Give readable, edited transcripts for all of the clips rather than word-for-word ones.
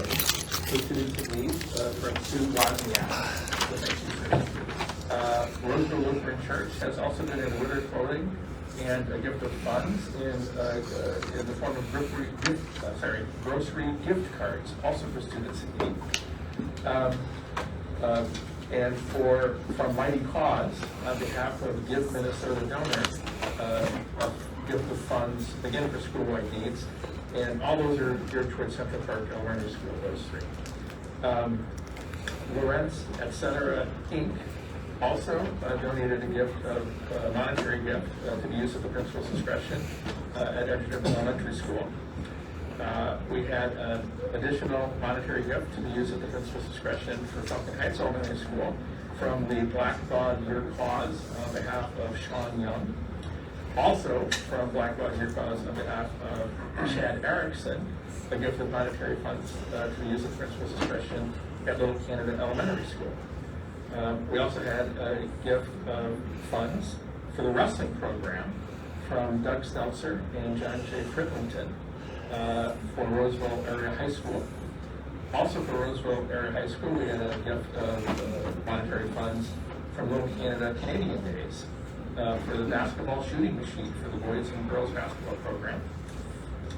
the students in need from student lodging act. Roseville Lutheran Church has also been in winter clothing and a gift of funds in the form of grocery gift cards, also for students in need. And from Mighty Cause, on behalf of Give Minnesota donors, a gift of funds, again for school-wide needs, and all those are geared towards Central Park Elementary School, those three. Lorenz, etc., Inc. also donated a gift of a monetary gift to the use of the principal's discretion at RJM Elementary School. We had an additional monetary gift to the use of the principal's discretion for Falcon Heights Elementary School from the Black Dog Your Cause on behalf of Sean Young. Also from Black Dog Your Cause on behalf of Chad Erickson, a gift of monetary funds to the use of the principal's discretion at Little Canada Elementary School. We also had a gift of funds for the wrestling program from Doug Stelzer and John J. Fritlington for Roseville Area High School. Also for Roseville Area High School, we had a gift of monetary funds from Little Canada Canadian Days for the basketball shooting machine for the boys and girls basketball program.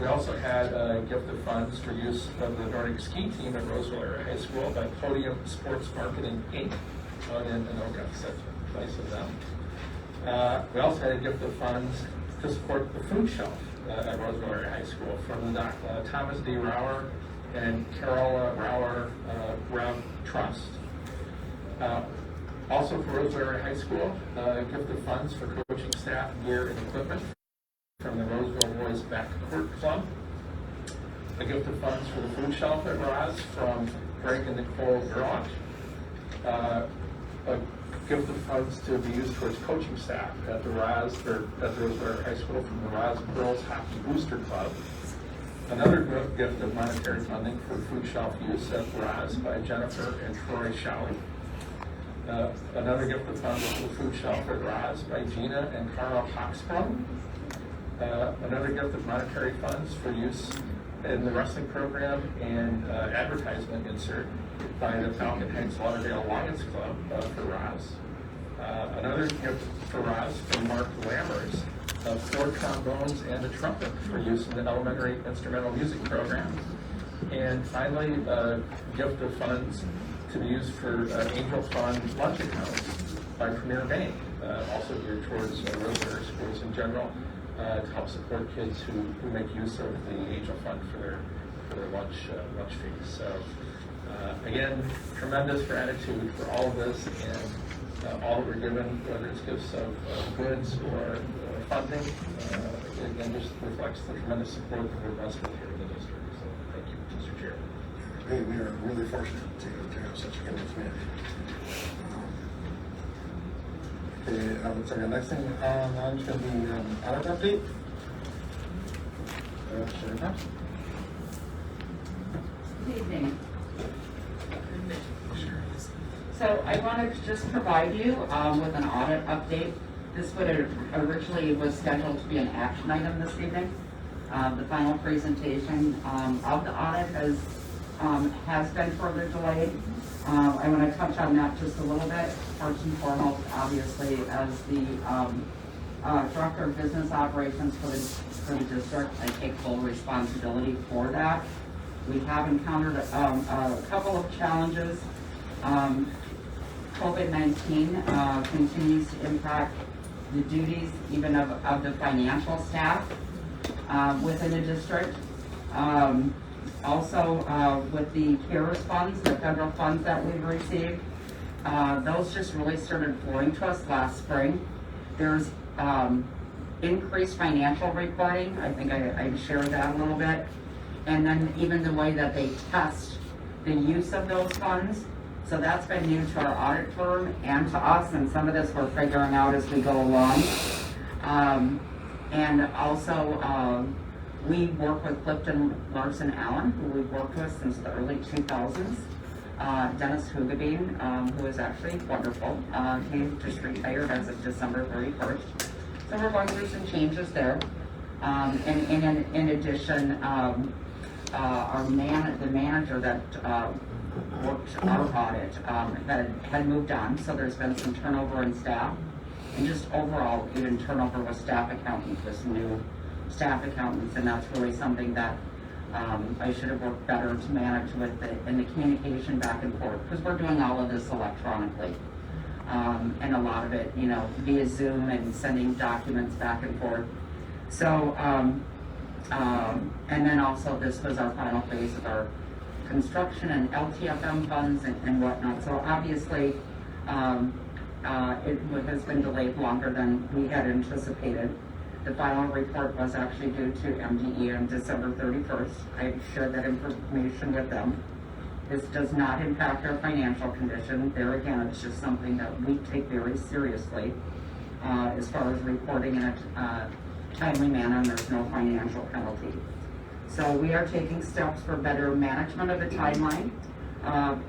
We also had a gift of funds for use of the Nordic ski team at Roseville Area High School by Podium Sports Marketing, Inc. out in Anoka. So that's nice of them. We also had a gift of funds to support the food shelf at Roseville Area High School from the Thomas D. Rauer and Carol Rauer Trust. Also for Roseville Area High School, a gift of funds for coaching staff, gear, and equipment from the Roseville Boys Backcourt Club. A gift of funds for the food shelf at Roz from Greg and Nicole Gerlach. A gift of funds to be used towards coaching staff at the Roseville High School from the Roz Girls Hockey Booster Club. Another gift of monetary funding for food shelf use at Roz by Jennifer and Troy Shalley. Another gift of funds for the food shelf at Roz by Gina and Carl Hoxbrough. Another gift of monetary funds for use in the wrestling program and advertisement insert by the Falcon Heights Lauderdale Lions Club for Roz. Another gift for Roz from Mark Lammers of 4 trombones and a trumpet for use in the elementary instrumental music program. And finally, a gift of funds to be used for Angel Fund lunch accounts by Premier Bank, also geared towards Roseville schools in general, to help support kids who make use of the Angel Fund for their lunch fees. So again, tremendous gratitude for all of this and all that we're given, whether it's gifts of goods or funding. Again, just reflects the tremendous support that we're blessed with here in the district. So thank you, Mr. Chair. Hey, we are really fortunate to have such a good community. Okay, I would say the next thing on lunch will be audit update. Sherry Thompson. Good evening. So I wanted to just provide you with an audit update. This would originally was scheduled to be an action item this evening. The final presentation of the audit has been further delayed. I want to touch on that just a little bit. First and foremost, obviously, as the Director of Business Operations for the district, I take full responsibility for that. We have encountered a couple of challenges. COVID-19 continues to impact the duties even of the financial staff within the district. Also, with the CARES funds, the federal funds that we've received, those just really started flowing to us last spring. There's increased financial reporting. I think I shared that a little bit. And then even the way that they test the use of those funds. So that's been new to our audit firm and to us, and some of this we're figuring out as we go along. And also, we work with Clifton Larson Allen, who we've worked with since the early 2000s. Dennis Hugabeen, who is actually wonderful. He just retired as of December 31st. So we're going through some changes there. And in addition, the manager that worked our audit had moved on, so there's been some turnover in staff. And just overall, even turnover with staff accountants, with some new staff accountants, and that's really something that I should have worked better to manage with and the communication back and forth, because we're doing all of this electronically. And a lot of it, via Zoom and sending documents back and forth. So, and then also this was our final phase of our construction and LTFM funds and whatnot. So obviously, it has been delayed longer than we had anticipated. The final report was actually due to MDE on December 31st. I shared that information with them. This does not impact our financial condition. There again, it's just something that we take very seriously as far as reporting in a timely manner, and there's no financial penalty. So we are taking steps for better management of the timeline.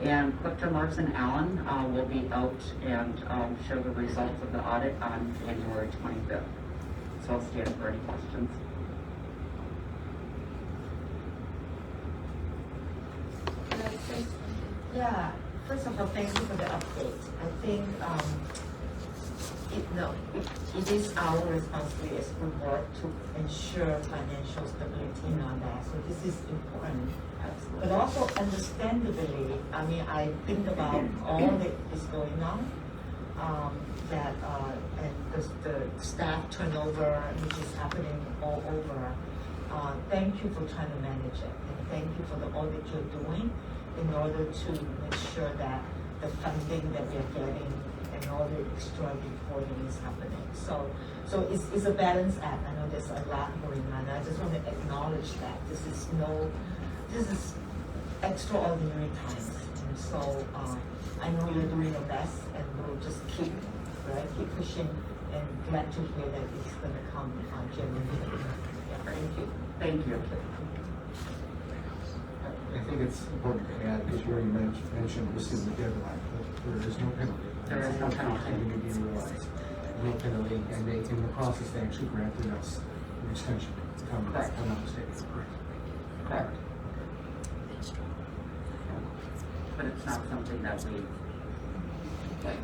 And Clifton Larson Allen will be out and show the results of the audit on January 25th. So I'll stand for any questions. Can I say something? Yeah, first of all, thank you for the update. I think it is our responsibility as we work to ensure financial stability in our bank. So this is important. But also understandably, I think about all that is going on, and the staff turnover, which is happening all over. Thank you for trying to manage it, and thank you for the audit you're doing in order to make sure that the funding that we're getting and all the extra reporting is happening. So it's a balance act. I know there's a lot going on. I just want to acknowledge that this is extraordinary times. And so I know you're doing your best, and we'll just keep pushing, and glad to hear that it's going to come January. Yeah, thank you. Thank you. I think it's important to add, because you already mentioned this is the deadline, but there is no penalty. There is no penalty. Something to be realized. No penalty, and in the process, they actually granted us an extension to come, if I'm not mistaken. Correct. But it's not something that we like.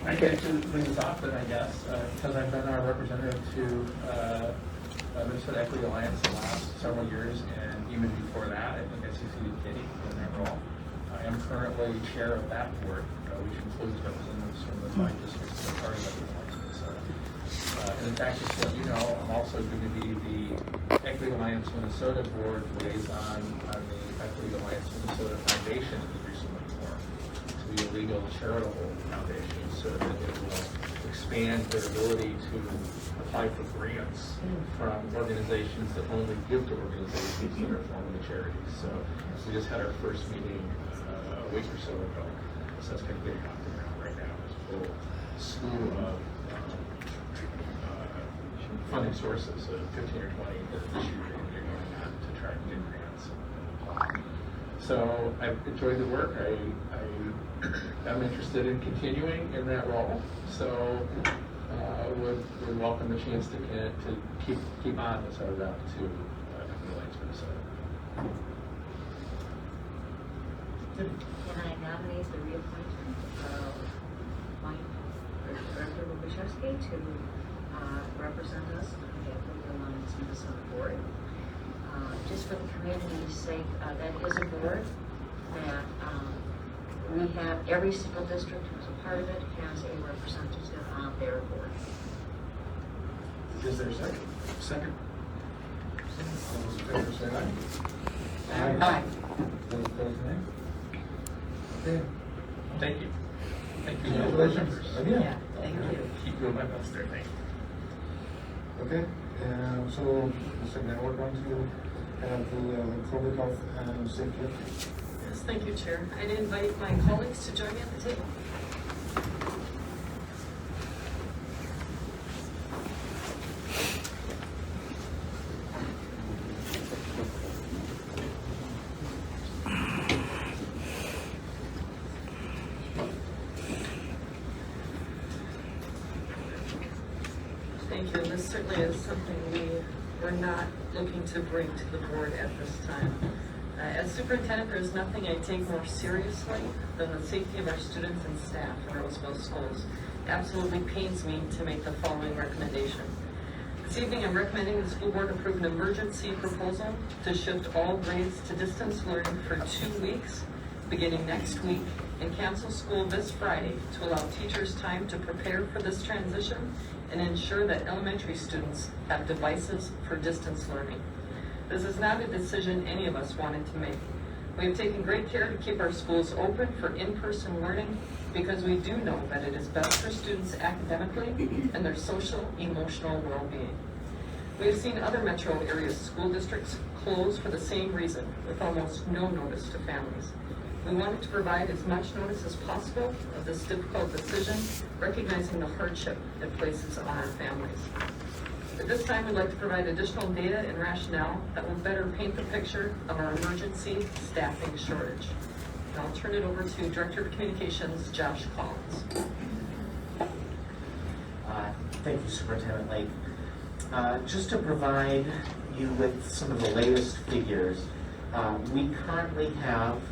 I get to bring this off, but I guess, because I've been our representative to Minnesota Equity Alliance the last several years, and even before that, I think I succeeded Kitty in that role. I am currently chair of that board, which includes representatives from the 5 districts that are part of Equity Alliance. And in fact, just to let you know, I'm also going to be the Equity Alliance Minnesota board liaison on the Equity Alliance Minnesota Foundation that was recently formed to be a legal charitable foundation, so that it will expand their ability to apply for grants from organizations that only give to organizations that are formally charities. So we just had our first meeting a week or so ago. So that's kind of getting off the ground right now. There's a whole slew of funding sources, 15 or 20 that this year are going on to try and get grants. So I've enjoyed the work. I'm interested in continuing in that role. So would welcome the chance to keep on as our rep to Equity Alliance Minnesota. Can I nominate the reappointment of Director Lukashevsky to represent us on the Equity Alliance Minnesota board? Just for the community's sake, that is a board that we have, every single district who's a part of it has a representative on their board. Is there a second? Second. All those in favor say aye. Aye. Those opposed, nay. Okay. Thank you. Thank you. Congratulations. Again. Yeah, thank you. Keep doing my best there. Thank you. Okay, so now we're going to have the public health and safety. Yes, Thank you, Chair. I'd invite my colleagues to join me at the table. Thank you. This certainly is something we're not looking to bring to the board at this time. As superintendent, there's nothing I take more seriously than the safety of our students and staff in Roseville schools. It absolutely pains me to make the following recommendation. This evening, I'm recommending the school board approve an emergency proposal to shift all grades to distance learning for 2 weeks, beginning next week, and cancel school this Friday to allow teachers time to prepare for this transition and ensure that elementary students have devices for distance learning. This is not a decision any of us wanted to make. We have taken great care to keep our schools open for in-person learning because we do know that it is best for students academically and their social, emotional well-being. We have seen other metro area school districts close for the same reason, with almost no notice to families. We wanted to provide as much notice as possible of this difficult decision, recognizing the hardship it places on our families. At this time, we'd like to provide additional data and rationale that will better paint the picture of our emergency staffing shortage. And I'll turn it over to Director of Communications, Josh Collins. Thank you, Superintendent Lake. Just to provide you with some of the latest figures, we currently have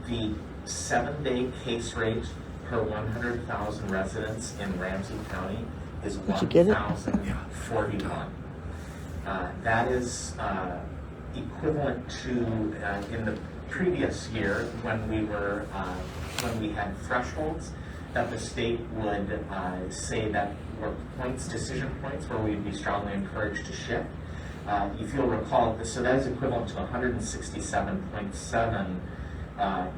the 7-day case rate per 100,000 residents in Ramsey County is 1,041. That is equivalent to in the previous year when we had thresholds that the state would say that were decision points where we'd be strongly encouraged to shift. If you'll recall, so that is equivalent to 167.7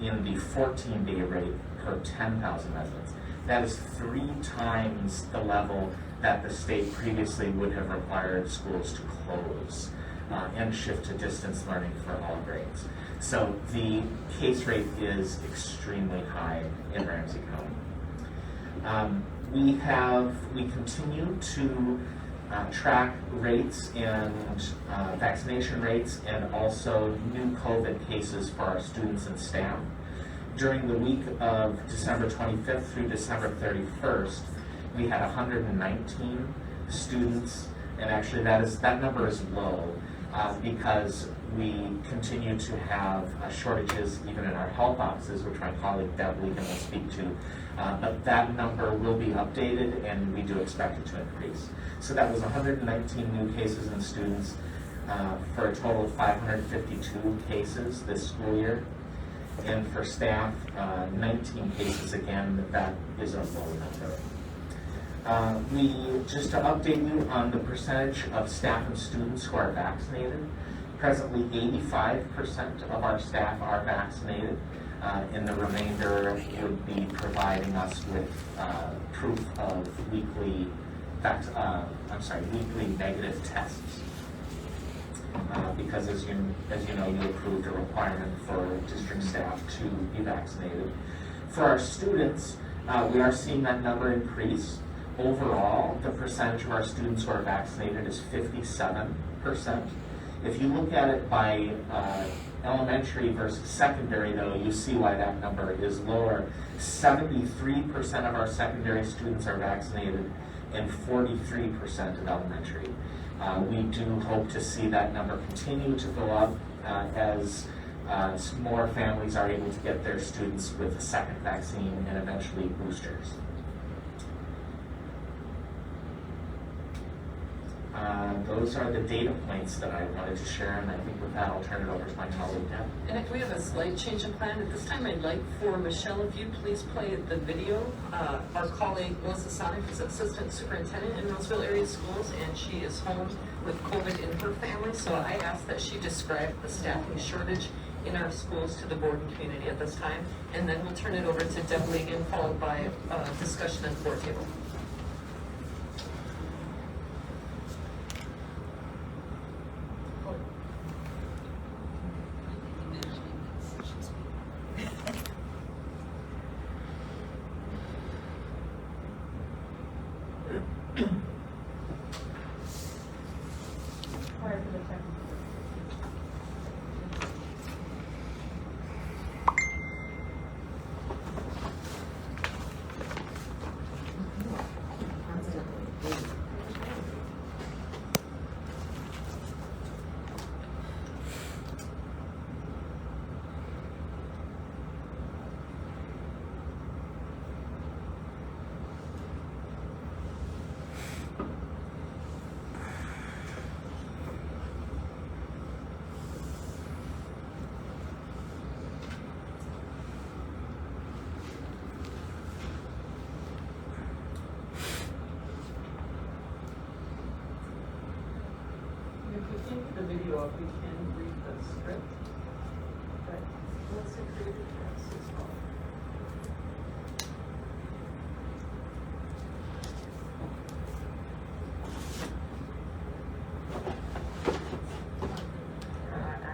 in the 14-day rate per 10,000 residents. That is 3 times the level that the state previously would have required schools to close and shift to distance learning for all grades. So the case rate is extremely high in Ramsey County. We continue to track rates and vaccination rates and also new COVID cases for our students and staff. During the week of December 25th through December 31st, we had 119 students, and actually that number is low because we continue to have shortages even in our health offices, which my colleague Deb Legan will speak to. But that number will be updated, and we do expect it to increase. So that was 119 new cases in students for a total of 552 cases this school year. And for staff, 19 cases again, that is a low number. Just to update you on the percentage of staff and students who are vaccinated, presently 85% of our staff are vaccinated, and the remainder would be providing us with proof of weekly negative tests. Because as you know, you approved a requirement for district staff to be vaccinated. For our students, we are seeing that number increase. Overall, the percentage of our students who are vaccinated is 57%. If you look at it by elementary versus secondary, though, you see why that number is lower. 73% of our secondary students are vaccinated and 43% of elementary. We do hope to see that number continue to go up as more families are able to get their students with a second vaccine and eventually boosters. Those are the data points that I wanted to share, and I think with that I'll turn it over to my colleague Deb. And if we have a slight change in plan, at this time I'd like for Michelle, if you please play the video. Our colleague Melissa Sonic is Assistant Superintendent in Roseville area schools, and she is home with COVID in her family, so I ask that she describe the staffing shortage in our schools to the board and community at this time, and then we'll turn it over to Deb Legan, followed by discussion at the board table. Prior to the technical. If we can't get the video up, we can read the script. But let's agree to this as well.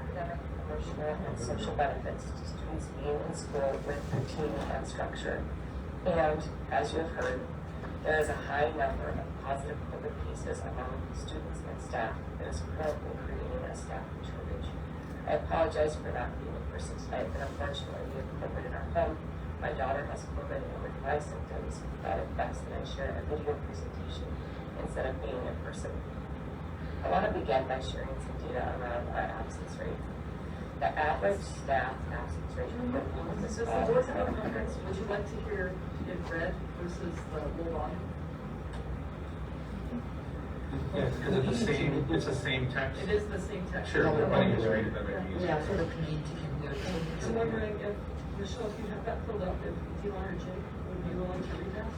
Academic, emotional, and social benefits to students being in school with routine and structure. And as you have heard, there is a high number of positive COVID cases among students and staff that is currently creating a staff shortage. I apologize for not being in person tonight, but unfortunately we have COVID in our home. My daughter has COVID, and with my symptoms, that affects that I share a video presentation instead of being in person. I want to begin by sharing some data around our absence rate. The average staff absence rate for This is the board conference. Would you like to hear it read versus the little audio? Yeah, because it's the same text. It is the same text. Sure, but why don't you just read it, that may be easier. Yeah, so the community can hear it. I'm wondering if, Michelle, if you have that filled up, if Dion or Jake would be willing to read that?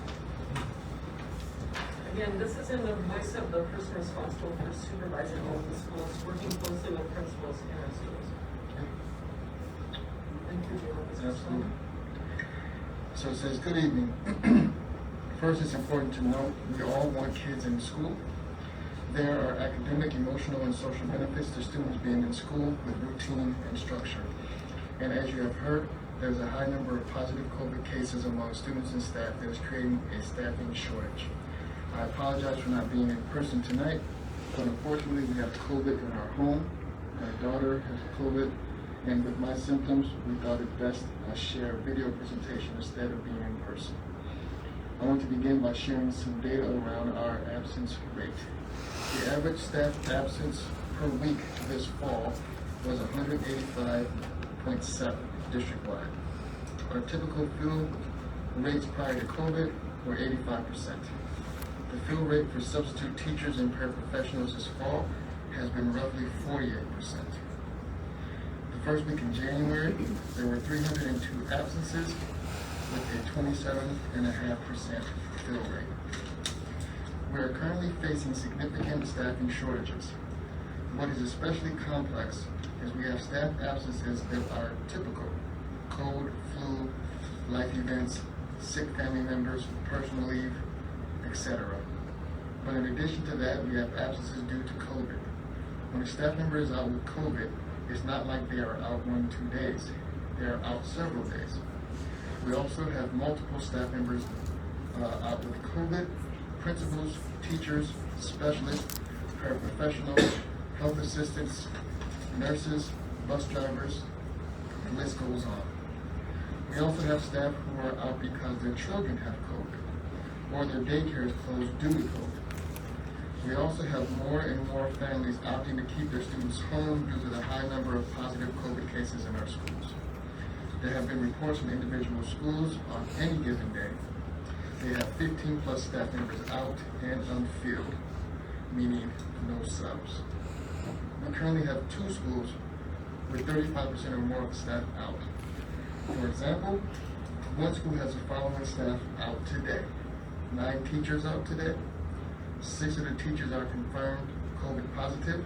Again, this is in the voice of the person responsible for supervising all of the schools, working closely with principals and our schools. Thank you, Dion. Absolutely. So it says, good evening. First, it's important to note we all want kids in school. There are academic, emotional, and social benefits to students being in school with routine and structure. And as you have heard, there's a high number of positive COVID cases among students and staff that is creating a staffing shortage. I apologize for not being in person tonight, but unfortunately we have COVID in our home. My daughter has COVID, and with my symptoms, we thought it best I share a video presentation instead of being in person. I want to begin by sharing some data around our absence rate. The average staff absence per week this fall was 185.7 district-wide. Our typical fill rates prior to COVID were 85%. The fill rate for substitute teachers and paraprofessionals this fall has been roughly 48%. The first week in January, there were 302 absences with a 27.5% fill rate. We are currently facing significant staffing shortages. What is especially complex is we have staff absences that are typical: cold, flu, life events, sick family members, personal leave, etc. But in addition to that, we have absences due to COVID. When a staff member is out with COVID, it's not like they are out 1 2 days. They are out several days. We also have multiple staff members out with COVID: principals, teachers, specialists, paraprofessionals, health assistants, nurses, bus drivers, the list goes on. We also have staff who are out because their children have COVID or their daycare is closed due to COVID. We also have more and more families opting to keep their students home due to the high number of positive COVID cases in our schools. There have been reports from individual schools on any given day. They have 15 plus staff members out and unfilled, meaning no subs. We currently have 2 schools with 35% or more of the staff out. For example, one school has the following staff out today: 9 teachers out today. 6 of the teachers are confirmed COVID positive.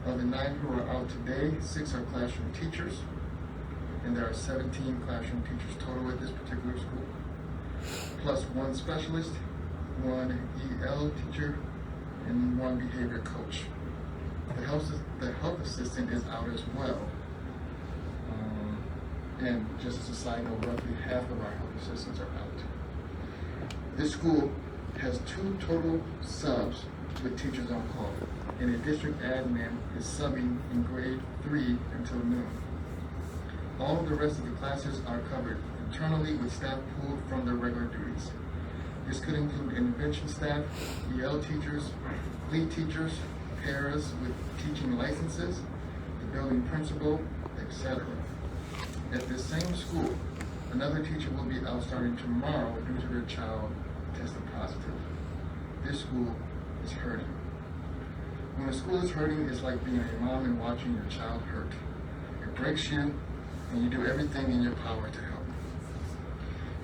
Of the 9 who are out today, 6 are classroom teachers, and there are 17 classroom teachers total at this particular school, plus 1 specialist, 1 EL teacher, and 1 behavior coach. The health assistant is out as well. And just as a side note, roughly half of our health assistants are out. This school has 2 total subs with teachers on call, and a district admin is subbing in grade 3 until noon. All of the rest of the classes are covered internally with staff pulled from their regular duties. This could include intervention staff, EL teachers, lead teachers, paras with teaching licenses, the building principal, etc. At this same school, another teacher will be out starting tomorrow due to their child tested positive. This school is hurting. When a school is hurting, it's like being a mom and watching your child hurt. It breaks you, and you do everything in your power to help.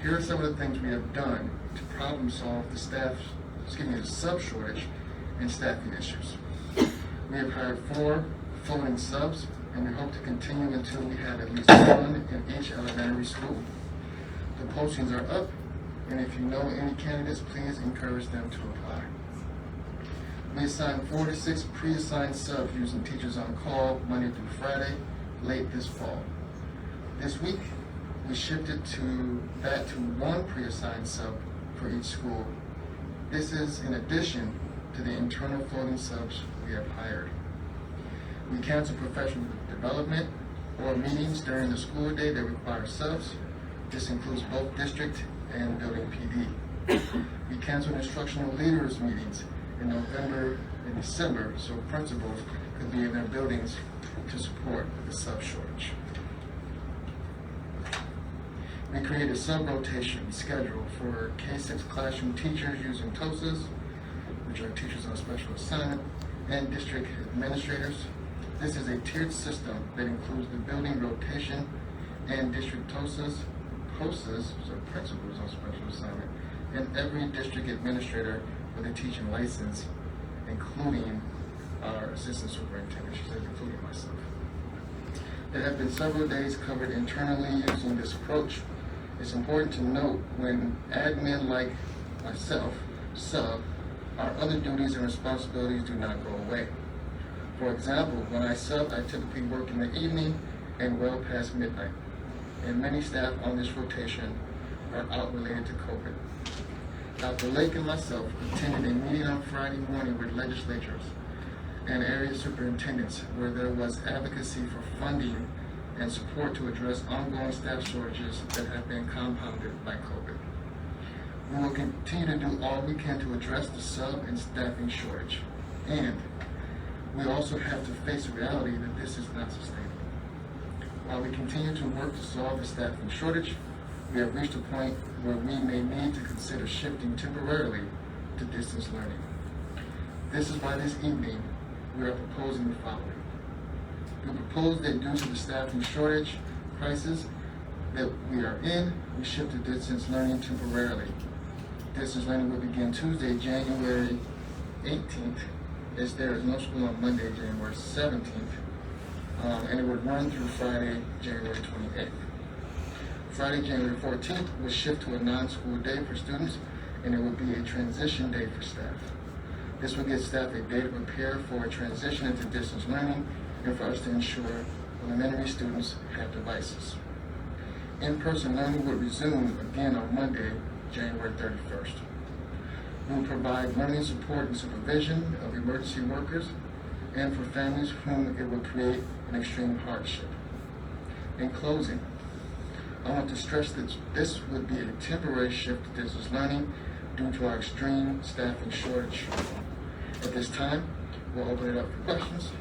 Here are some of the things we have done to problem solve the the sub shortage and staffing issues. We have hired 4 floating subs, and we hope to continue until we have at least 1 in each elementary school. The postings are up, and if you know any candidates, please encourage them to apply. We assigned 4 to 6 pre-assigned subs using teachers on call Monday through Friday late this fall. This week, we shifted that to 1 pre-assigned sub for each school. This is in addition to the internal floating subs we have hired. We cancel professional development or meetings during the school day that require subs. This includes both district and building PD. We canceled instructional leaders meetings in November and December so principals could be in their buildings to support the sub shortage. We created a sub-rotation schedule for K-6 classroom teachers using TOSAs, which are teachers on special assignment, and district administrators. This is a tiered system that includes the building rotation and district TOSAs, so principals on special assignment, and every district administrator with a teaching license, including our assistant superintendent. She said including myself. There have been several days covered internally using this approach. It's important to note when admin like myself sub, our other duties and responsibilities do not go away. For example, when I sub, I typically work in the evening and well past midnight. And many staff on this rotation are out related to COVID. Dr. Lake and myself attended a meeting on Friday morning with legislatures and area superintendents where there was advocacy for funding and support to address ongoing staff shortages that have been compounded by COVID. We will continue to do all we can to address the sub and staffing shortage. And we also have to face the reality that this is not sustainable. While we continue to work to solve the staffing shortage, we have reached a point where we may need to consider shifting temporarily to distance learning. This is why this evening we are proposing the following. We propose that due to the staffing shortage crisis that we are in, we shift to distance learning temporarily. Distance learning will begin Tuesday, January 18th, as there is no school on Monday, January 17th, and it would run through Friday, January 28th. Friday, January 14th, will shift to a non-school day for students, and it will be a transition day for staff. This will give staff a day to prepare for a transition into distance learning and for us to ensure elementary students have devices. In-person learning will resume again on Monday, January 31st. We will provide learning support and supervision of emergency workers and for families whom it will create an extreme hardship. In closing, I want to stress that this would be a temporary shift to distance learning due to our extreme staffing shortage. At this time, we'll open it up for questions,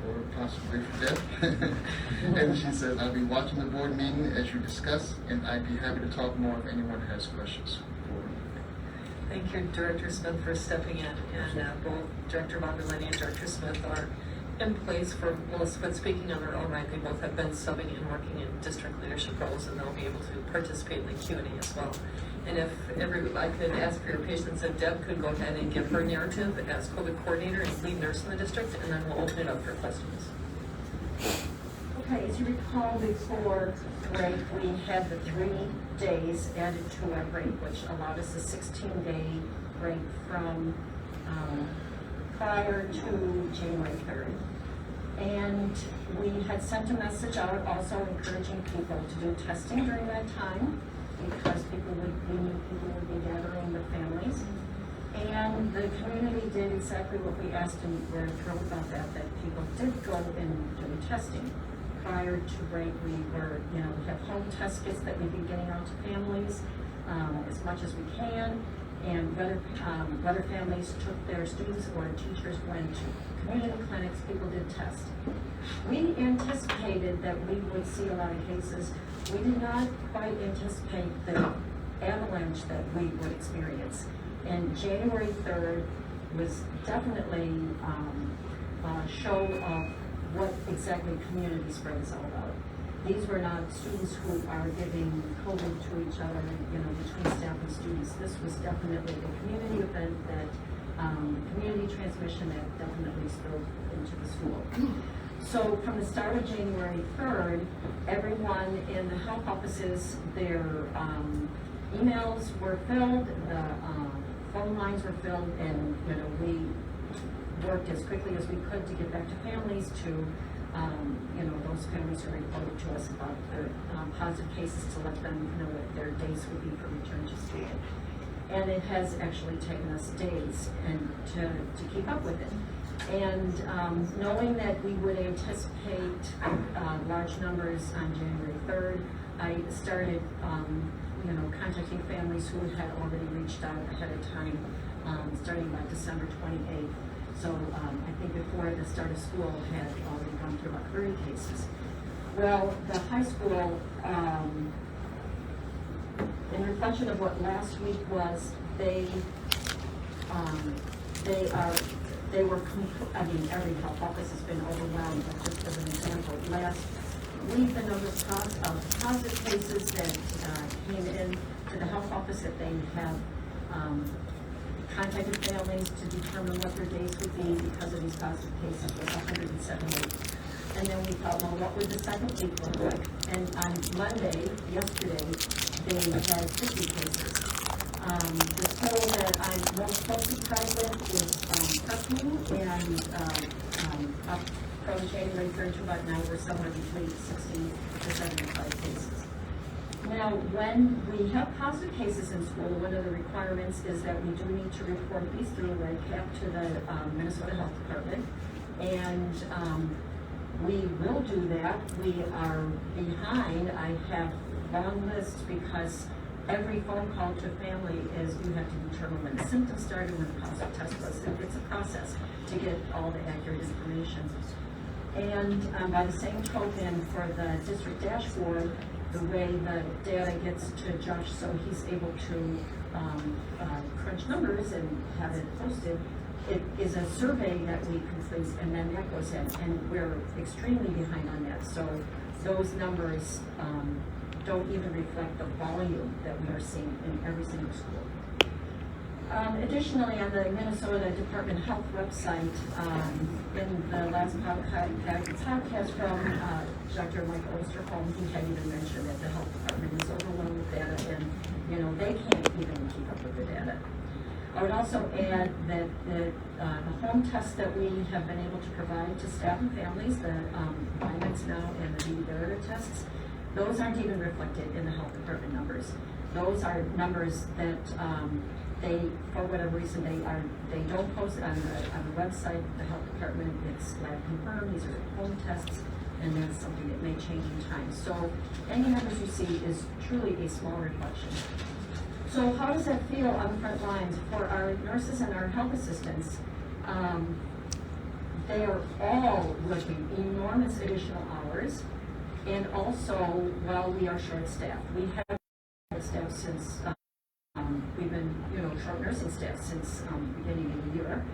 or possibly for Deb. And she says, I'll be watching the board meeting as you discuss, and I'd be happy to talk more if anyone has questions. Thank you, Director Smith, for stepping in, and both Director Vonderlini and Director Smith are in place for Melissa, but speaking on their own right, they both have been subbing and working in district leadership roles, and they'll be able to participate in the Q&A as well. And if I could ask for your patience, if Deb could go ahead and give her narrative as COVID coordinator and lead nurse in the district, and then we'll open it up for questions. Okay, as you recall, before break, we had the 3 days added to our break, which allowed us a 16-day break from prior to January 3rd. And we had sent a message out also encouraging people to do testing during that time because we knew people would be gathering with families. exactly what we asked, and we're thrilled about that people did go and do testing. Prior to break, we have home test kits that we've been getting out to families as much as we can, and whether families took their students or teachers went to community clinics, people did test. We anticipated that we would see a lot of cases. We did not quite anticipate the avalanche that we would experience. And January 3rd was definitely a show of what exactly community spread is all about. These were not students who are giving COVID to each other, between staff and students. This was definitely a community event that, community transmission that definitely spilled into the school. So from the start of January 3rd, everyone in the health offices, their emails were filled, the phone lines were filled, and we worked as quickly as we could to get back to families, to those families who reported to us about their positive cases, to let them know what their dates would be for return to school. And it has actually taken us days and to keep up with it. And knowing that we would anticipate large numbers on January 3rd, I started contacting families who had already reached out ahead of time, starting by December 28th. So I think before the start of school had already gone through about 30 cases. Well, the high school, in reflection of what last week was, every health office has been overwhelmed, but just as an example, last week the number of positive cases that came in to the health office that they have contacted families to determine what their days would be because of these positive cases was 178. And then we thought, well, what would the second week look like? And on Monday, yesterday, they had 50 cases. The school that I'm most closely tied with is Parkview, and up from January 3rd to about now, we're somewhere between 60 to 75 cases. Now, when we have positive cases in school, one of the requirements is that we do need to report these through a red cap to the Minnesota Health Department, and we will do that. We are behind. I have long lists because every phone call to a family is you have to determine when the symptoms started, when the positive test was. It's a process to get all the accurate information. And by the same token, for the district dashboard, the way the data gets to Josh so he's able to crunch numbers and have it posted, it is a survey that we complete, and then that goes in, and we're extremely behind on that. So those numbers don't even reflect the volume that we are seeing in every single school. Additionally, on the Minnesota Department of Health website, in the last podcast from Dr. Michael Osterholm, he had even mentioned that the health department is overwhelmed with data, and they can't even keep up with the data. I would also add that the home tests that we have been able to provide to staff and families, the Vinex now and the BD tests, those aren't even reflected in the health department numbers. Those are numbers that they, for whatever reason, they don't post it on the website, the health department. It's lab confirmed. These are home tests, and that's something that may change in time. So any numbers you see is truly a small reflection. So how does that feel on the front lines for our nurses and our health assistants? They are all working enormous additional hours, and also while we are short-staffed. We have staff since we've been, short nursing staff since beginning of the year.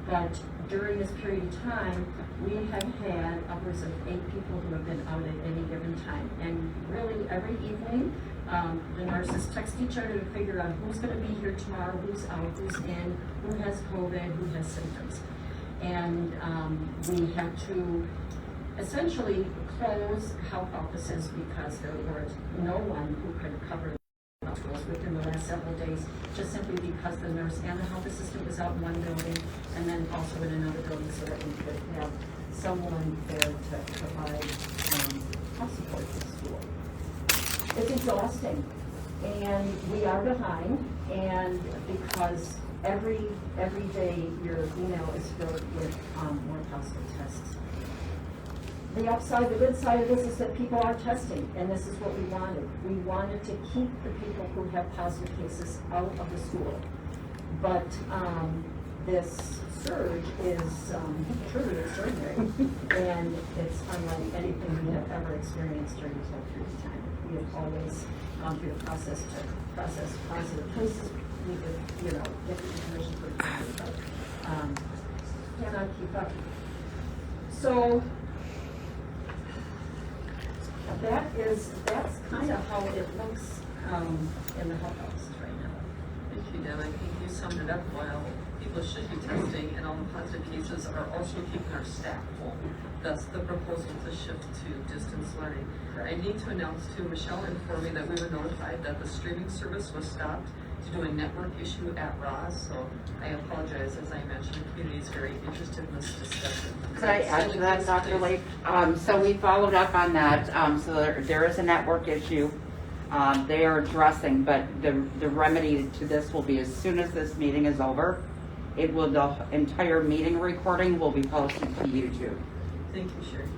But during this period of time, we have had upwards of 8 people who have been out at any given time. And really, every evening, the nurses text each other to figure out who's going to be here tomorrow, who's out, who's in, who has COVID, who has symptoms. And we had to essentially close health offices because there was no one who could cover schools within the last several days, just simply because the nurse and the health assistant was out in one building and then also in another building, so that we could have someone there to provide health support to the school. It's exhausting, and we are behind, and because every day your email is filled with more positive tests. The upside, the good side of this is that people are testing, and this is what we wanted. We wanted to keep the people who have positive cases out of the school. But this surge is truly extraordinary, and it's unlike anything we have ever experienced during this whole period of time. We have always gone through the process to process positive cases. We could, get the information pretty quickly, but cannot keep up. So that's kind of how it looks in the health offices right now. Thank you, Deb. I think you summed it up well. People should be testing, and all the positive cases are also keeping our staff full. Thus, the proposal to shift to distance learning. I need to announce too, Michelle informed me that we were notified that the streaming service was stopped due to a network issue at Ross, so I apologize. As I mentioned, the community is very interested in this discussion. Could I add to that, Dr. Lake? So we followed up on that. So there is a network issue. They are addressing, but the remedy to this will be as soon as this meeting is over, the entire meeting recording will be posted to YouTube. Thank you, Sherry.